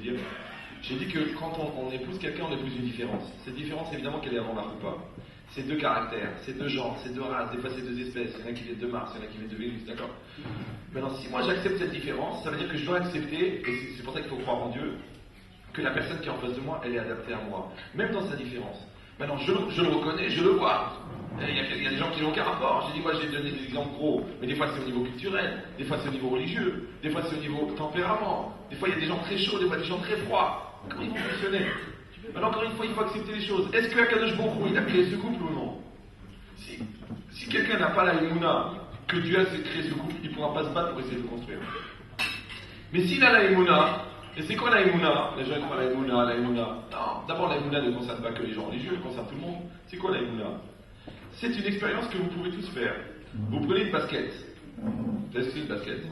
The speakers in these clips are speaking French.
dire. J'ai dit que quand on épouse quelqu'un, on épouse une différence. Cette différence, évidemment, qu'elle est avant la choupa. C'est deux caractères, c'est deux genres, c'est deux races, des fois c'est deux espèces. Il y en a qui viennent de Mars, il y en a qui viennent de Vénus, d'accord? Maintenant, si moi j'accepte cette différence, ça veut dire que je dois accepter, et c'est pour ça qu'il faut croire en Dieu, que la personne qui est en face de moi, elle est adaptée à moi, même dans sa différence. Maintenant, je le reconnais, je le vois. Il y a des gens qui n'ont aucun rapport. J'ai dit, moi j'ai donné des exemples gros, mais des fois c'est au niveau culturel, des fois c'est au niveau religieux, des fois c'est au niveau tempérament, des fois il y a des gens très chauds, des fois des gens très froids. Comment ils vont fonctionner? Alors encore une fois, il faut accepter les choses. Est-ce que Akadosh Baruch Hu, il a créé ce couple ou non? Si quelqu'un n'a pas la émouna que Dieu a créé ce couple, il ne pourra pas se battre pour essayer de le construire. Mais s'il a la émouna, et c'est quoi la émouna? Les gens croient la émouna. Non, d'abord la émouna ne concerne pas que les gens religieux, elle concerne tout le monde. C'est quoi la émouna? C'est une expérience que vous pouvez tous faire. Vous prenez une basket. Vous avez une basket?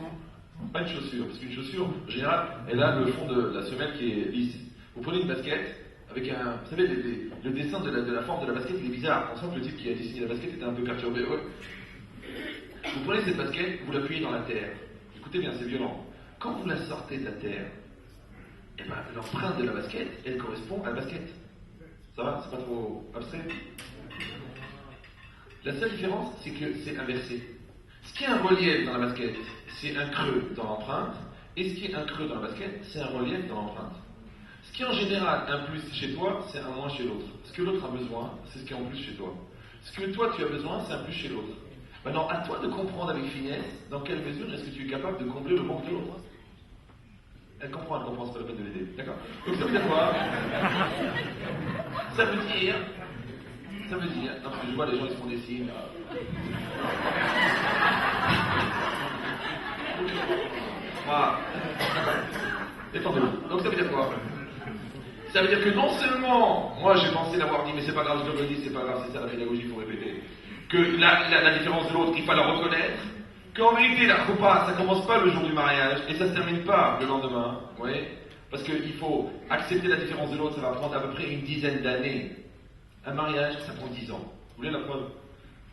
Pas une chaussure, parce qu'une chaussure, en général, elle a le fond de la semelle qui est lisse. Vous prenez une basket avec un... Vous savez, le dessin de la forme de la basket, il est bizarre. On sent que le type qui a dessiné la basket était un peu perturbé. Ouais. Vous prenez cette basket, vous l'appuyez dans la terre. Écoutez bien, c'est violent. Quand vous la sortez de la terre, eh ben, l'empreinte de la basket, elle correspond à la basket. Ça va? C'est pas trop abstrait? La seule différence, c'est que c'est inversé. Ce qui est un relief dans la basket, c'est un creux dans l'empreinte, et ce qui est un creux dans la basket, c'est un relief dans l'empreinte. Ce qui est en général un plus chez toi, c'est un moins chez l'autre. Ce que l'autre a besoin, c'est ce qui est en plus chez toi. Ce que toi tu as besoin, c'est un plus chez l'autre. Maintenant, à toi de comprendre avec finesse dans quelle mesure est-ce que tu es capable de combler le manque de l'autre. Elle comprend, c'est pas la peine de l'aider. D'accord? Donc ça veut dire quoi? Ça veut dire, non, je vois les gens ils se font des signes. Voilà. Détendez-vous. Donc ça veut dire quoi? Ça veut dire que non seulement, moi j'ai pensé l'avoir dit, mais c'est pas grave, je le redis, c'est pas grave, c'est ça la pédagogie, il faut répéter, que la différence de l'autre, il faut la reconnaître, qu'en vérité la choupa, ça commence pas le jour du mariage, et ça se termine pas le lendemain, vous voyez? Parce qu'il faut accepter la différence de l'autre, ça va prendre à peu près une dizaine d'années. Un mariage, ça prend 10 ans. Vous voulez la preuve?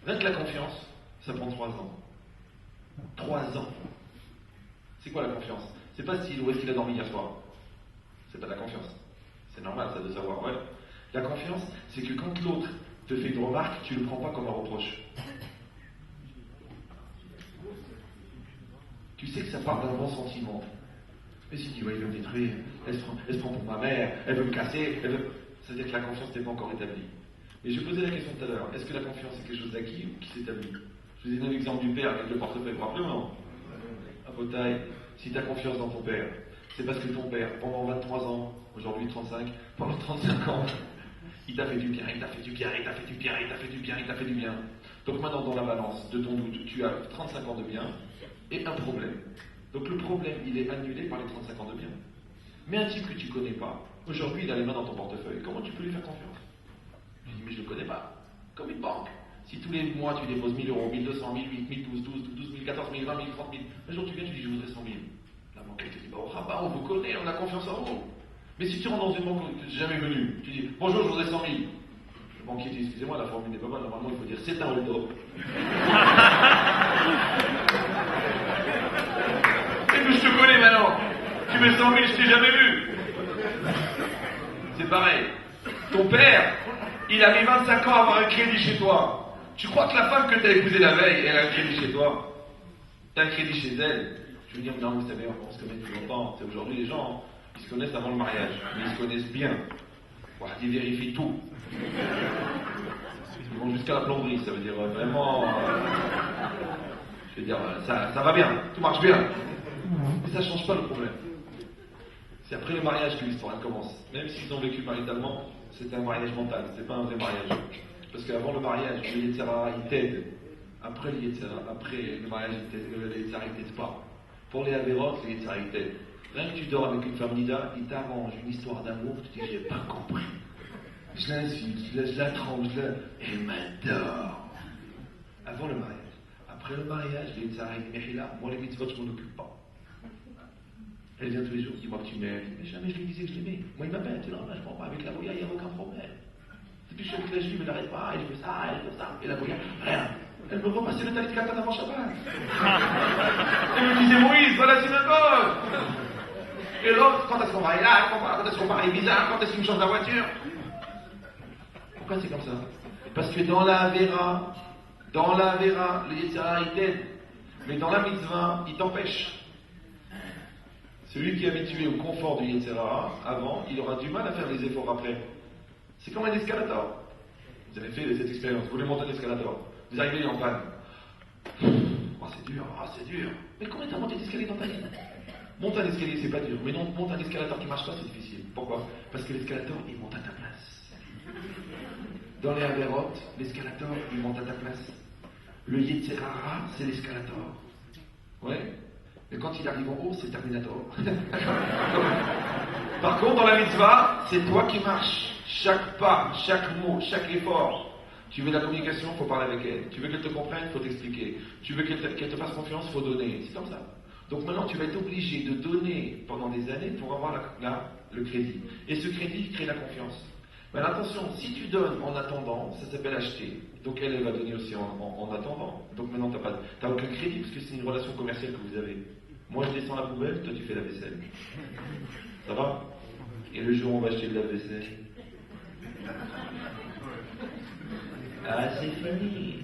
Rien que la confiance, ça prend 3 ans. 3 ans. C'est quoi la confiance? C'est pas si où est-ce qu'il a dormi hier soir. C'est pas de la confiance. C'est normal ça de savoir, ouais. La confiance, c'est que quand l'autre te fait une remarque, tu ne le prends pas comme un reproche. Tu sais que ça part d'un bon sentiment. Mais si tu vois, il veut me détruire, elle se prend pour ma mère, elle veut me casser, ça veut dire que la confiance n'est pas encore établie. Mais je posais la question tout à l'heure, est-ce que la confiance est quelque chose d'acquis ou qui s'établit? Je vous ai donné l'exemple du père avec le portefeuille, vous vous rappelez ou non? À Potaille, si tu as confiance dans ton père, c'est parce que ton père, pendant 23 ans, aujourd'hui 35, pendant 35 ans, il t'a fait du bien, il t'a fait du bien, il t'a fait du bien, il t'a fait du bien, il t'a fait du bien. Donc maintenant, dans la balance de ton doute, tu as 35 ans de bien et un problème. Donc le problème, il est annulé par les 35 ans de bien. Mais un type que tu ne connais pas, aujourd'hui, il a les mains dans ton portefeuille. Comment tu peux lui faire confiance? Je dis, mais je ne le connais pas. Comme une banque. Si tous les mois, tu déposes 1000 euros, 1200, 1008, 1012, 12 000, 14 000, 20 000, 30 000, un jour tu viens, tu dis, je voudrais 100 000. La banque, elle te dit, bah, oh, rabat, on vous connaît, on a confiance en vous. Mais si tu rentres dans une banque où tu n'es jamais venu, tu dis, bonjour, je voudrais 100 000. Le banquier dit, excusez-moi, la formule n'est pas bonne, normalement, il faut dire, c'est un hold-up. Et que je te connais maintenant. Tu mets 100 000, je t'ai jamais vu. C'est pareil. Ton père, il a mis 25 ans à avoir un crédit chez toi. Tu crois que la femme que tu as épousée la veille, elle a un crédit chez toi? Tu as un crédit chez elle? Je veux dire, non, vous savez, on se connaît depuis longtemps. C'est aujourd'hui, les gens, ils se connaissent avant le mariage. Mais ils se connaissent bien. Voilà, ils vérifient tout. Ils vont jusqu'à la plomberie, ça veut dire vraiment... je veux dire, ça va bien, tout marche bien. Mais ça ne change pas le problème. C'est après le mariage que l'histoire elle commence. Même s'ils ont vécu maritalement, c'était un mariage mental, c'était pas un vrai mariage. Parce qu'avant le mariage, le Yetzirah, il t'aide. Après le mariage, le Yetzirah, il t'aide pas. Pour les Averot, le Yetzirah, il t'aide. Rien que tu dors avec une femme Nida, il t'arrange une histoire d'amour, tu te dis, j'ai pas compris. Je l'insulte, je la trompe, et elle m'adore. Avant le mariage. Après le mariage, le Yetzirah, il dit, moi les mitzvot, je m'en occupe pas. Elle vient tous les jours, dis-moi que tu m'aimes. Mais jamais je lui disais que je l'aimais. Moi, il m'appelle, tu sais, non, là, je prends pas avec la Goya, il n'y a aucun problème. Depuis que je suis avec la juive, elle n'arrête pas, elle fait ça, elle fait ça. Et la Goya, rien. Elle me repassait le talit katan avant Shabbat. Elle me disait, Moïse, va à la synagogue. Et l'autre, quand est-ce qu'on va aller là? Quand est-ce qu'on va aller bizarre? Quand est-ce qu'il me change la voiture? Pourquoi c'est comme ça? Parce que dans la Avera, le Yetzirah, il t'aide. Mais dans la mitzvah, il t'empêche. Celui qui est habitué au confort du Yetzirah avant, il aura du mal à faire des efforts après. C'est comme un escalator. Vous avez fait cette expérience, vous voulez monter un escalator. Vous arrivez en panne. Oh, c'est dur. Mais combien t'as monté l'escalier dans ta vie? Monter un escalier, c'est pas dur. Mais non, monter un escalator qui marche pas, c'est difficile. Pourquoi? Parce que l'escalator, il monte à ta place. Dans les Averot, l'escalator, il monte à ta place. Le Yetzirah, c'est l'escalator. Ouais. Mais quand il arrive en haut, c'est Terminator. Par contre, dans la mitzvah, c'est toi qui marches. Chaque pas, chaque mot, chaque effort. Tu veux de la communication, il faut parler avec elle. Tu veux qu'elle te comprenne, il faut t'expliquer. Tu veux qu'elle te fasse confiance, il faut donner. C'est comme ça. Donc maintenant, tu vas être obligé de donner pendant des années pour avoir le crédit. Et ce crédit crée la confiance. Mais attention, si tu donnes en attendant, ça s'appelle acheter. Donc elle va donner aussi en attendant. Donc maintenant, tu n'as aucun crédit parce que c'est une relation commerciale que vous avez. Moi, je descends la poubelle, toi, tu fais la vaisselle. Ça va? Et le jour où on va acheter de la vaisselle, ah, c'est fini.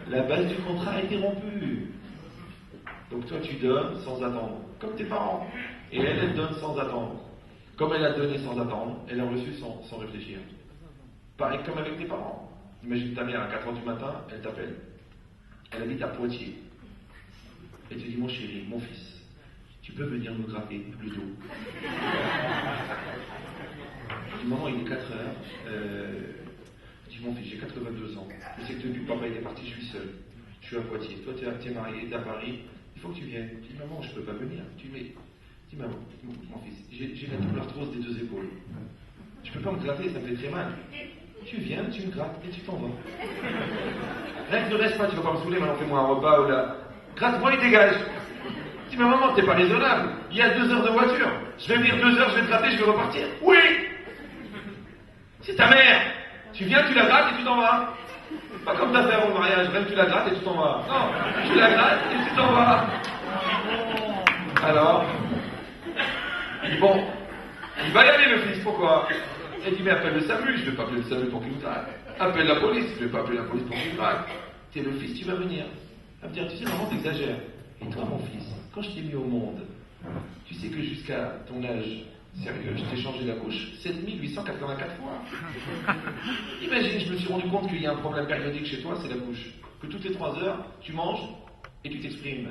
La base du contrat a été rompue. Donc toi, tu donnes sans attendre, comme tes parents. Et elle donne sans attendre. Comme elle a donné sans attendre, elle a reçu sans réfléchir. Pareil comme avec tes parents. Imagine ta mère à 4h du matin, elle t'appelle. Elle habite à Poitiers. Elle te dit, mon chéri, mon fils, tu peux venir me gratter le dos. Je dis, maman, il est 4h. Je dis, mon fils, j'ai 82 ans. Je sais que depuis que papa est parti, je suis seul. Je suis à Poitiers. Toi, tu es marié, tu es à Paris. Il faut que tu viennes. Je dis, maman, je ne peux pas venir. Tu dis, maman, mon fils, j'ai la douleur arthrose des 2 épaules. Je ne peux pas me gratter, ça me fait très mal. Tu viens, tu me grattes et tu t'en vas. Rien que ne reste pas, tu ne vas pas me saouler, maintenant fais-moi un repas ou là. Gratte-moi et dégage. Je dis, mais maman, t'es pas raisonnable. Il y a 2 heures de voiture. Je vais venir 2 heures, je vais te gratter, je vais repartir. Oui! C'est ta mère. Tu viens, tu la grattes et tu t'en vas. Pas comme ta mère au mariage, même tu la grattes et tu t'en vas. Non, tu la grattes et tu t'en vas. Alors, bon, il va y aller le fils, pourquoi? Il dit, mais appelle le SAMU, je ne vais pas appeler le SAMU pour qu'il me gratte. Appelle la police, je ne vais pas appeler la police pour qu'il me gratte. T'es le fils, tu vas venir. Elle va me dire, tu sais, maman, t'exagères. Et toi, mon fils, quand je t'ai mis au monde, tu sais que jusqu'à ton âge, sérieux, je t'ai changé la couche 7884 fois. Imagine, je me suis rendu compte qu'il y a un problème périodique chez toi, c'est la couche. Que toutes les 3 heures, tu manges et tu t'exprimes.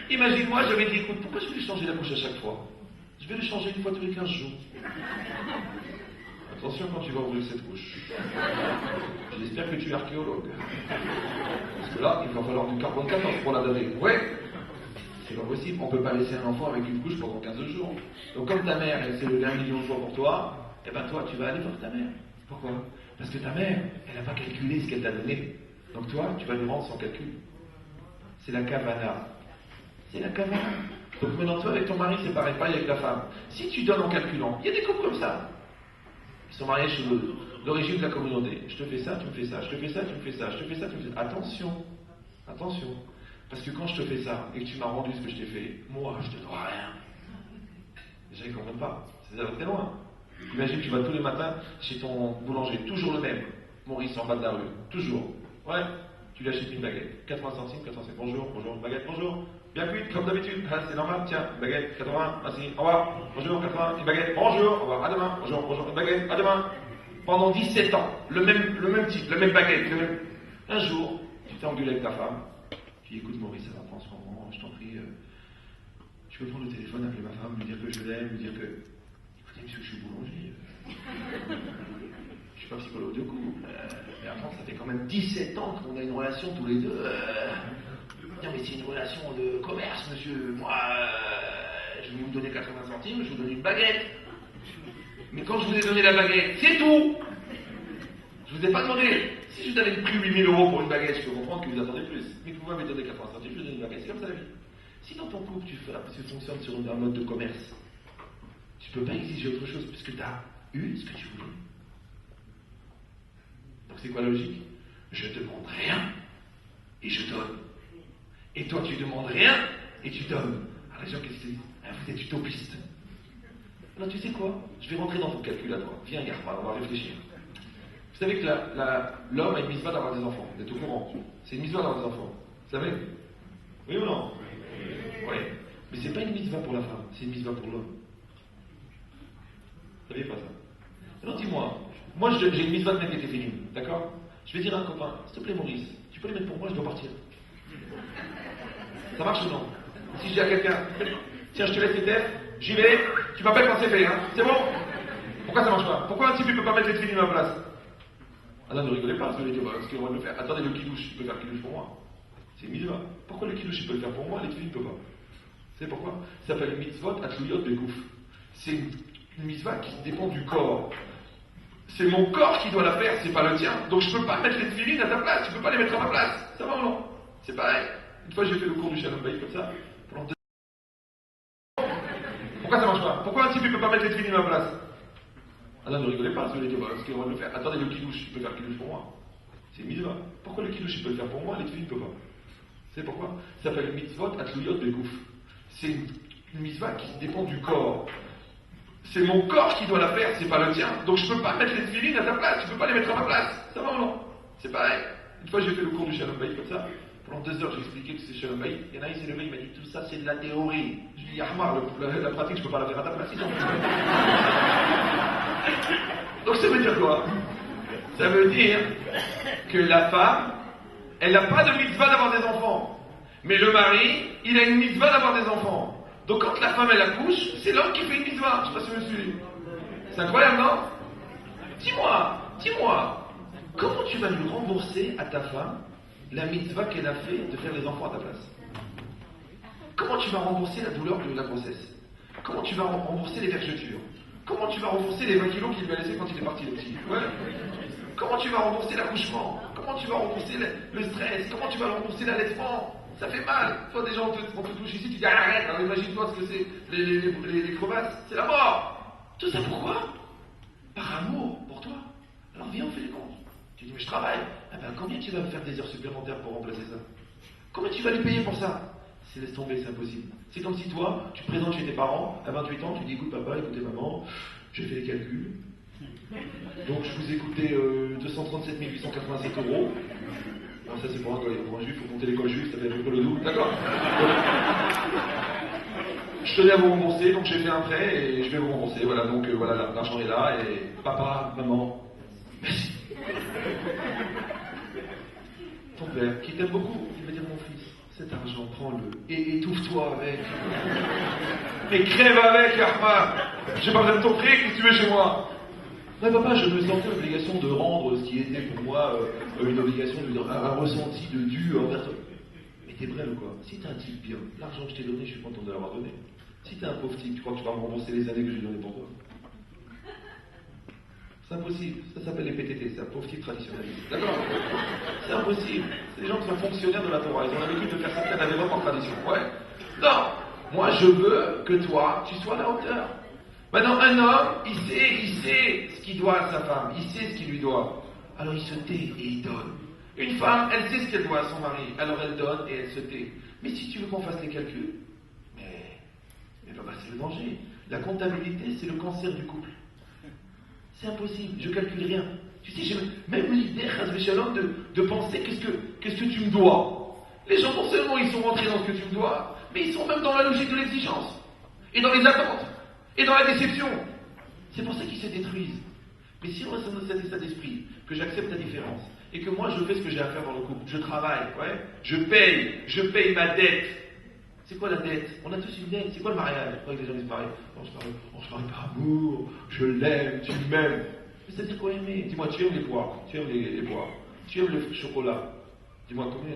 Imagine-moi, j'avais dit, écoute, pourquoi je vais lui changer la couche à chaque fois? Je vais le changer une fois tous les 15 jours. Attention quand tu vas ouvrir cette couche. J'espère que tu es archéologue. Parce que là, il va falloir du carbone 14 pour la donner. Ouais, c'est pas possible. On ne peut pas laisser un enfant avec une couche pendant 15 jours. Donc comme ta mère, elle s'est levée 1 million de fois pour toi, eh ben toi, tu vas aller voir ta mère. Pourquoi? Parce que ta mère, elle n'a pas calculé ce qu'elle t'a donné. Donc toi, tu vas lui rendre sans calcul. C'est la kavana. C'est la kavana. Donc maintenant, toi, avec ton mari, c'est pareil, avec ta femme. Si tu donnes en calculant, il y a des couples comme ça. Ils sont mariés chez le régime de la communauté. Je te fais ça, tu me fais ça. Je te fais ça, tu me fais ça. Je te fais ça, tu me fais ça. Attention. Attention. Parce que quand je te fais ça, et que tu m'as rendu ce que je t'ai fait, moi, je te dois rien. Déjà, ils ne comprennent pas. Ça va très loin. Imagine, tu vas tous les matins chez ton boulanger, toujours le même. Maurice, en bas de la rue. Toujours. Ouais. Tu lui achètes une baguette. 80 centimes, 85. Bonjour, bonjour, une baguette, bonjour. Bien cuite, comme d'habitude. Ah, c'est normal, tiens, une baguette, 80, merci, au revoir. Bonjour, 80, une baguette, bonjour, au revoir, à demain. Bonjour, bonjour, une baguette, à demain. Pendant 17 ans, le même type, la même baguette, le même... Un jour, tu t'es engueulé avec ta femme. Tu dis, écoute Maurice, ça va pas en ce moment, je t'en prie. Je peux prendre le téléphone, appeler ma femme, lui dire que je l'aime, lui dire que... Écoutez, monsieur, je suis boulanger. Je suis pas psychologue de couple. Mais avant, ça fait quand même 17 ans qu'on a une relation tous les deux. Non, mais c'est une relation de commerce, monsieur. Moi, je vais vous donner 80 centimes, je vous donne une baguette. Mais quand je vous ai donné la baguette, c'est tout. Je vous ai pas demandé. Si je vous avais pris 8 000 € pour une baguette, je peux comprendre que vous attendez plus. Mais que vous m'avez donné 80 centimes, je vous donne une baguette. C'est comme ça la vie. Si dans ton couple, tu fonctionnes sur un mode de commerce, tu peux pas exiger autre chose puisque tu as eu ce que tu voulais. Donc c'est quoi la logique? Je demande rien et je donne. Et toi tu demandes rien et tu donnes. Alors les gens, qu'est-ce qu'ils disent? Vous êtes utopiste. Alors tu sais quoi? Je vais rentrer dans ton calcul à toi. Viens, Yarpa, on va réfléchir. Vous savez que l'homme a une mitzvah d'avoir des enfants. Vous êtes au courant? C'est une mitzvah d'avoir des enfants. Vous savez? Oui ou non? Oui. Mais c'est pas une mitzvah pour la femme, c'est une mitzvah pour l'homme. Vous saviez pas ça? Alors dis-moi, moi j'ai une mitzvah de mettre les téfilines, d'accord? Je vais dire à un copain, s'il te plaît Maurice, tu peux les mettre pour moi, je dois partir. Ça marche ou non? Si je dis à quelqu'un, tiens je te laisse les têtes, j'y vais, tu m'appelles quand c'est fait, hein? C'est bon? Pourquoi ça marche pas? Pourquoi un type ne peut pas mettre les téfilines à ma place? Ah non, ne rigolez pas, parce que on va le faire. Attendez, le kidouche, il peut faire le kidouche pour moi. C'est une mitzvah. Pourquoi le kidouche il peut le faire pour moi, les téfilines ne peut pas? Vous savez pourquoi? Ça s'appelle mitzvot atluyot begouf. C'est une mitzvah qui dépend du corps. C'est mon corps qui doit la faire, c'est pas le tien. Donc je peux pas mettre les téfilines à ta place, tu peux pas les mettre à ma place. Ça va ou non? C'est pareil. Une fois j'ai fait le cours du Shalom Bayit comme ça, pendant 2 ans. Pourquoi ça marche pas? Pourquoi un type il peut pas mettre les téfilines à ma place? Ah non, ne rigolez pas, parce qu'on va le faire. Attendez, le kidouche, il peut faire le kidouche pour moi. C'est une mitzvah. Pourquoi le kidouche il peut le faire pour moi, les téfilines ne peuvent pas? Vous savez pourquoi? Ça s'appelle mitzvot atluyot begouf. C'est une mitzvah qui dépend du corps. C'est mon corps qui doit la faire, c'est pas le tien. Donc je peux pas mettre les téfilines à ta place, tu peux pas les mettre à ma place. Ça va ou non? C'est pareil. Une fois j'ai fait le cours du Shalom Bayit comme ça, pendant 2 heures j'ai expliqué que c'est Shalom Bayit. Il y en a un, il s'est levé, il m'a dit tout ça c'est de la théorie. Je lui ai dit Ahmar, la pratique je peux pas la faire à ta place. Donc ça veut dire quoi? Ça veut dire que la femme, elle n'a pas de mitzvah d'avoir des enfants. Mais le mari, il a une mitzvah d'avoir des enfants. Donc quand la femme elle accouche, c'est l'homme qui fait une mitzvah. Je sais pas si vous me suivez. C'est incroyable, non? Dis-moi, comment tu vas lui rembourser à ta femme la mitzvah qu'elle a fait de faire les enfants à ta place? Comment tu vas rembourser la douleur de la grossesse? Comment tu vas rembourser les vergetures? Comment tu vas rembourser les 20 kilos qu'il lui a laissé quand il est parti le petit? Ouais. Comment tu vas rembourser l'accouchement? Comment tu vas rembourser le stress? Comment tu vas rembourser l'allaitement? Ça fait mal. Toi, déjà, on te touche ici, tu dis arrête, alors imagine-toi ce que c'est les crevasses. C'est la mort. Tout ça pourquoi? Par amour pour toi. Alors viens, on fait les comptes. Tu dis, mais je travaille. Eh ben, combien tu vas me faire des heures supplémentaires pour remplacer ça? Combien tu vas lui payer pour ça? C'est laisse tomber, c'est impossible. C'est comme si toi, tu te présentes chez tes parents, à 28 ans, tu dis, écoute papa, écoutez maman, j'ai fait les calculs. Donc je vous ai coûté 237 887 euros. Alors ça c'est pour un juif, il faut compter l'école juive, ça fait un peu le double, d'accord? Je tenais à vous rembourser, donc j'ai fait un prêt et je vais vous rembourser. Voilà, donc voilà, l'argent est là et papa, maman, merci. Ton père, qui t'aime beaucoup, il va dire mon fils, cet argent, prends-le et étouffe-toi avec. Et crève avec, Ahmad. J'ai pas besoin de ton prêt, qu'est-ce que tu veux chez moi? Ouais, papa, je me sentais l'obligation de rendre ce qui était pour moi une obligation, un ressenti de dû envers toi. Mais t'es vrai ou quoi? Si t'es un type bien, l'argent que je t'ai donné, je suis content de l'avoir donné. Si t'es un pauvre type, tu crois que tu vas me rembourser les années que j'ai données pour toi? C'est impossible. Ça s'appelle les PTT, c'est un pauvre type traditionnaliste. D'accord? C'est impossible. C'est des gens qui sont fonctionnaires de la Torah. Ils ont l'habitude de faire certaines événements en tradition. Ouais. Non. Moi, je veux que toi, tu sois à la hauteur. Maintenant, un homme, il sait ce qu'il doit à sa femme, il sait ce qu'il lui doit. Alors il se tait et il donne. Une femme, elle sait ce qu'elle doit à son mari, alors elle donne et elle se tait. Mais si tu veux qu'on fasse les calculs, mais papa, c'est le danger. La comptabilité, c'est le cancer du couple. C'est impossible, je calcule rien. Tu sais, j'ai même l'idée, de penser qu'est-ce que tu me dois. Les gens, non seulement ils sont rentrés dans ce que tu me dois, mais ils sont même dans la logique de l'exigence et dans les attentes. Et dans la déception. C'est pour ça qu'ils se détruisent. Mais si on reste dans cet état d'esprit, que j'accepte la différence, et que moi je fais ce que j'ai à faire dans le couple, je travaille, ouais, je paye ma dette. C'est quoi la dette? On a tous une dette. C'est quoi le mariage? Je crois que les gens disent pareil. On se marie par amour, je l'aime, tu m'aimes. Mais ça veut dire quoi aimer? Dis-moi, tu aimes les poires, tu aimes les poires, tu aimes le chocolat. Dis-moi, combien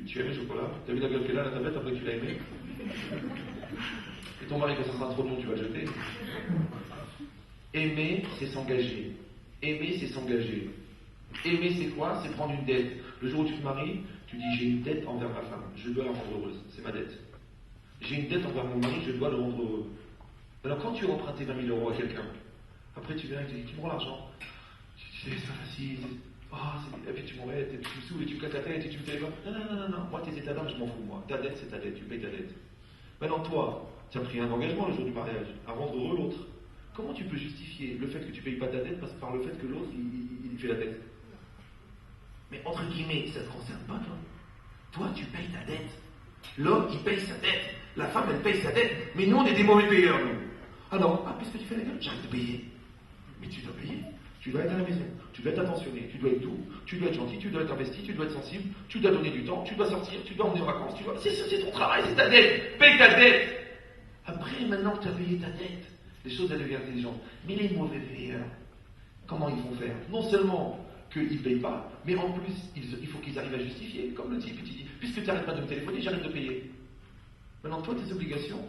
tu aimes le chocolat? T'as vu la gueule qu'elle a, la tablette, après que tu l'as aimé? Et ton mari, quand ça sera trop long, tu vas le jeter. Aimer, c'est s'engager. Aimer, c'est s'engager. Aimer, c'est quoi? C'est prendre une dette. Le jour où tu te maries, tu dis j'ai une dette envers ma femme, je dois la rendre heureuse, c'est ma dette. J'ai une dette envers mon mari, je dois le rendre heureux. Alors quand tu as emprunté 20 000 euros à quelqu'un, après tu viens et tu dis, tu me rends l'argent. Tu dis, c'est pas facile. Et puis tu m'embêtes, et tu me saoules, et tu me casses la tête, et tu me téléphones. Non, moi tes états d'âme, je m'en fous, moi. Ta dette, c'est ta dette, tu payes ta dette. Maintenant, toi, tu as pris un engagement le jour du mariage, à rendre heureux l'autre. Comment tu peux justifier le fait que tu ne payes pas ta dette par le fait que l'autre, il fait la dette? Mais entre guillemets, ça ne te concerne pas, toi. Toi, tu payes ta dette. L'homme, il paye sa dette. La femme, elle paye sa dette. Mais nous, on est des mauvais payeurs, nous. Ah non, puisque tu fais la gueule, j'arrête de payer. Mais tu dois payer. Tu dois être à la maison. Tu dois être attentionné. Tu dois être doux. Tu dois être gentil. Tu dois être investi. Tu dois être sensible. Tu dois donner du temps. Tu dois sortir. Tu dois emmener en vacances. C'est ton travail, c'est ta dette. Paye ta dette. Après, maintenant que tu as payé ta dette, les choses, elles deviennent intelligentes. Mais les mauvais payeurs, comment ils vont faire? Non seulement qu'ils ne payent pas, mais en plus, il faut qu'ils arrivent à justifier. Comme le type, tu dis, puisque tu n'arrêtes pas de me téléphoner, j'arrête de payer. Maintenant, toi, tes obligations,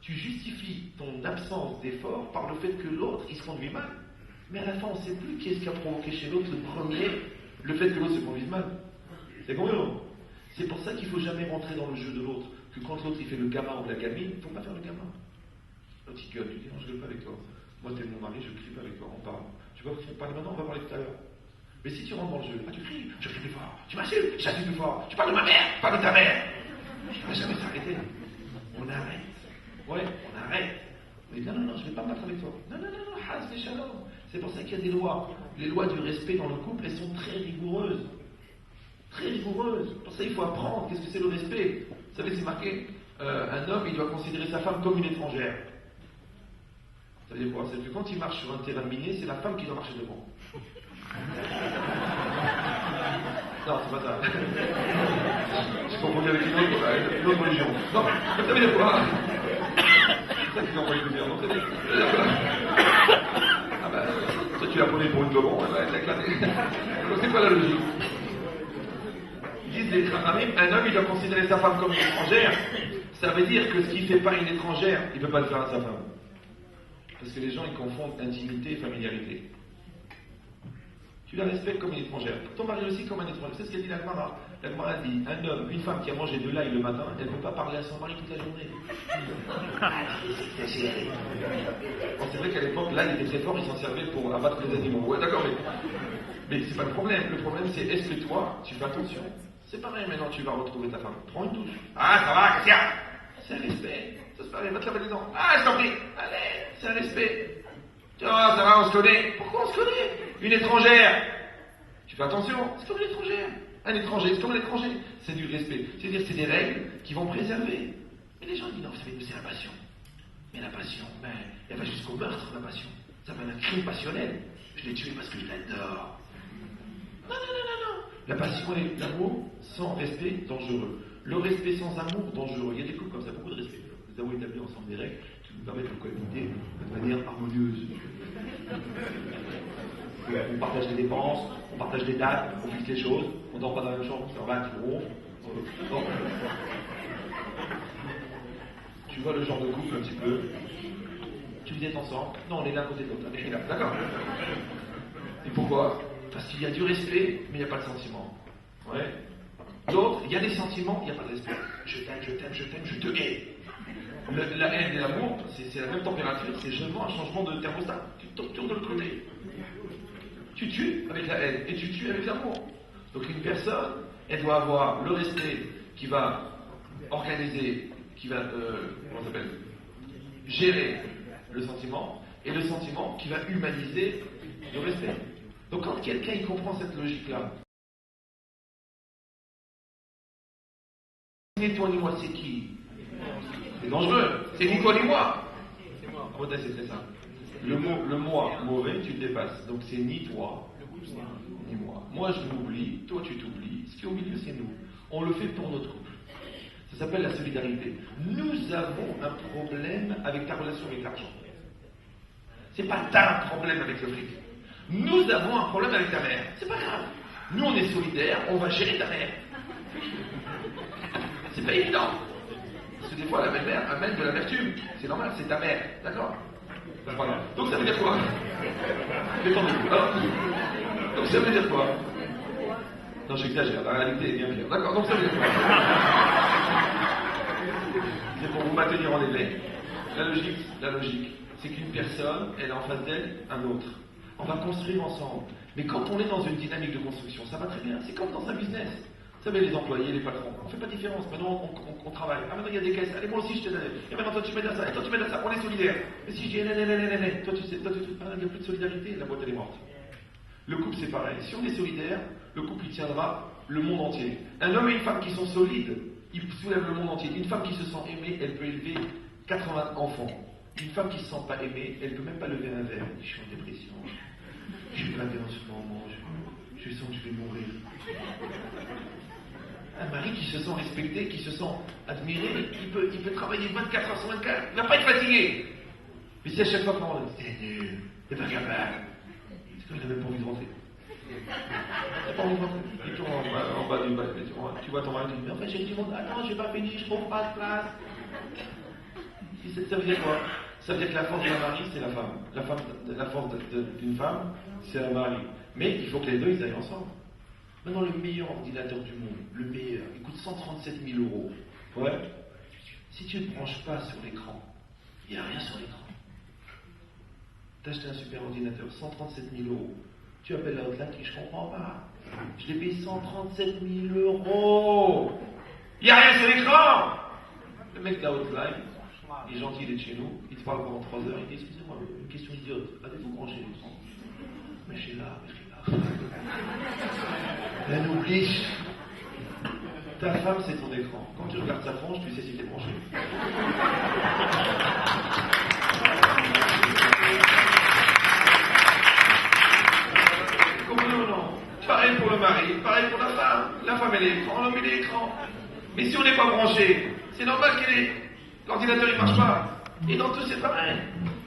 tu justifies ton absence d'effort par le fait que l'autre, il se conduit mal. Mais à la fin, on ne sait plus qui est-ce qui a provoqué chez l'autre le premier, le fait que l'autre se conduise mal. C'est combien? C'est pour ça qu'il ne faut jamais rentrer dans le jeu de l'autre. Que quand l'autre, il fait le gamin ou la gamine, il ne faut pas faire le gamin. L'autre, il gueule, tu dis, non, je ne gueule pas avec toi. Moi, t'es mon mari, je ne crie pas avec toi, on parle. Tu vois, on parle maintenant, on va parler tout à l'heure. Mais si tu rentres dans le jeu, tu cries, je crie plus fort. Tu m'insultes, j'insulte plus fort. Tu parles de ma mère, pas de ta mère. On ne va jamais s'arrêter. On arrête. Ouais, on arrête. On dit, non, je ne vais pas me battre avec toi. Non, haz les shalom. C'est pour ça qu'il y a des lois. Les lois du respect dans le couple, elles sont très rigoureuses. Très rigoureuses. Pour ça, il faut apprendre. Qu'est-ce que c'est le respect? Vous savez, c'est marqué, un homme, il doit considérer sa femme comme une étrangère. Ça veut dire quoi? C'est que quand il marche sur un terrain miné, c'est la femme qui doit marcher devant. Non, c'est pas ça. Je confonds avec une autre religion. Non, ça veut dire quoi? C'est ça qu'ils ont envoyé de dire. Non, ça veut dire quoi? Ah ben, toi tu l'as prenée pour une goban, elle va être éclatée. Donc c'est pas la logique. Ils disent les Khamim, un homme il doit considérer sa femme comme une étrangère. Ça veut dire que ce qui ne fait pas une étrangère, il ne peut pas le faire à sa femme. Parce que les gens ils confondent intimité et familiarité. Tu la respectes comme une étrangère. Ton mari aussi comme un étranger. C'est ce qu'a dit la Gemara. La Gemara dit, un homme, une femme qui a mangé de l'ail le matin, elle ne peut pas parler à son mari toute la journée. Bon, c'est vrai qu'à l'époque, l'ail était très fort, ils s'en servaient pour abattre les animaux. Ouais, d'accord, mais c'est pas le problème. Le problème, c'est est-ce que toi, tu fais attention? C'est pareil, maintenant tu vas retrouver ta femme. Prends une douche. Ah, ça va, Cassia? C'est un respect. Ça se pareil, va te laver les dents. Ah, je t'en prie. Allez, c'est un respect. Tu vois, ça va, on se connaît. Pourquoi on se connaît? Une étrangère. Tu fais attention, c'est comme une étrangère. Un étranger, c'est comme un étranger. C'est du respect. C'est-à-dire, c'est des règles qui vont préserver. Mais les gens disent, non, vous savez, nous, c'est la passion. Mais la passion, elle va jusqu'au meurtre, la passion. Ça va être un crime passionnel. Je l'ai tué parce que je l'adore. Non. La passion et l'amour sans respect, dangereux. Le respect sans amour, dangereux. Il y a des couples comme ça, beaucoup de respect. Nous avons établi ensemble des règles qui nous permettent de cohabiter de manière harmonieuse. On partage les dépenses, on partage les dates, on fixe les choses, on dort pas dans la même chambre, c'est en bas, tu ronfles. Tu vois le genre de couple un petit peu. Tu vous êtes ensemble. Non, on est l'un côté de l'autre. On est là, d'accord. Et pourquoi? Parce qu'il y a du respect, mais il n'y a pas de sentiment. Ouais. D'autres, il y a des sentiments, il n'y a pas de respect. Je t'aime, je te hais. La haine et l'amour, c'est la même température, c'est seulement un changement de thermostat. Tu tournes de l'autre côté. Tu tues avec la haine et tu tues avec l'amour. Donc une personne, elle doit avoir le respect qui va organiser, qui va, comment ça s'appelle, gérer le sentiment, et le sentiment qui va humaniser le respect. Donc quand quelqu'un il comprend cette logique-là, ni toi ni moi, c'est qui? C'est dangereux, c'est ni toi ni moi. En fait, c'est très simple. Le moi mauvais, tu le dépasses. Donc c'est ni toi, ni moi. Moi je m'oublie, toi tu t'oublies. Ce qui est au milieu, c'est nous. On le fait pour notre couple. Ça s'appelle la solidarité. Nous avons un problème avec ta relation avec l'argent. C'est pas ta problème avec le fric. Nous avons un problème avec ta mère. C'est pas grave. Nous on est solidaires, on va gérer ta mère. C'est pas évident. Parce que des fois la belle-mère amène de l'amertume. C'est normal, c'est ta mère. D'accord? Voilà. Donc ça veut dire quoi? Donc ça veut dire quoi? Non, j'exagère, la réalité est bien pire. D'accord, donc ça veut dire quoi? C'est pour vous maintenir en éveil. La logique, c'est qu'une personne, elle a en face d'elle un autre. On va construire ensemble. Mais quand on est dans une dynamique de construction, ça va très bien. C'est comme dans un business. Vous savez, les employés, les patrons, on ne fait pas de différence. Maintenant, on travaille. Ah, maintenant, il y a des caisses. Allez, moi aussi, je t'ai donné. Et maintenant, toi, tu m'aides à ça. Et toi, tu m'aides à ça. On est solidaires. Et si je dis, toi, tu sais, il n'y a plus de solidarité. La boîte, elle est morte. Le couple, c'est pareil. Si on est solidaire, le couple, il tiendra le monde entier. Un homme et une femme qui sont solides, ils soulèvent le monde entier. Une femme qui se sent aimée, elle peut élever 80 enfants. Une femme qui ne se sent pas aimée, elle ne peut même pas lever un verre. Je suis en dépression. Je suis blindé en ce moment. Je sens que je vais mourir. Un mari qui se sent respecté, qui se sent admiré, il peut travailler 24 heures sur 24. Il ne va pas être fatigué. Mais si à chaque fois qu'on dit, c'est nul, t'es pas capable, c'est qu'il n'a même pas envie de rentrer. T'as pas envie de rentrer. Il tourne en bas du bac, tu vois ton mari, tu dis, mais en fait j'ai du monde, attends, j'ai pas fini, je trouve pas de place. Ça veut dire quoi? Ça veut dire que la force d'un mari, c'est la femme. La force d'une femme, c'est un mari. Mais il faut que les deux, ils aillent ensemble. Maintenant, le meilleur ordinateur du monde, le meilleur, il coûte 137 000 euros. Ouais. Si tu ne te branches pas sur l'écran, il n'y a rien sur l'écran. T'as acheté un super ordinateur, 137 000 euros. Tu appelles la hotline, je comprends pas. Je l'ai payé 137 000 euros. Il n'y a rien sur l'écran. Le mec de la hotline, il est gentil, il est de chez nous, il te parle pendant 3 heures, il dit, excusez-moi, une question idiote, avez-vous branché l'écran? Mais je suis là. Elle oublie. Ta femme, c'est ton écran. Quand tu regardes sa frange, tu sais si t'es branché. Comprenez ou non? Pareil pour le mari, pareil pour la femme. La femme, elle est l'écran, l'homme, il est l'écran. Mais si on n'est pas branché, c'est normal l'ordinateur, il marche pas. Et dans tout, c'est pareil.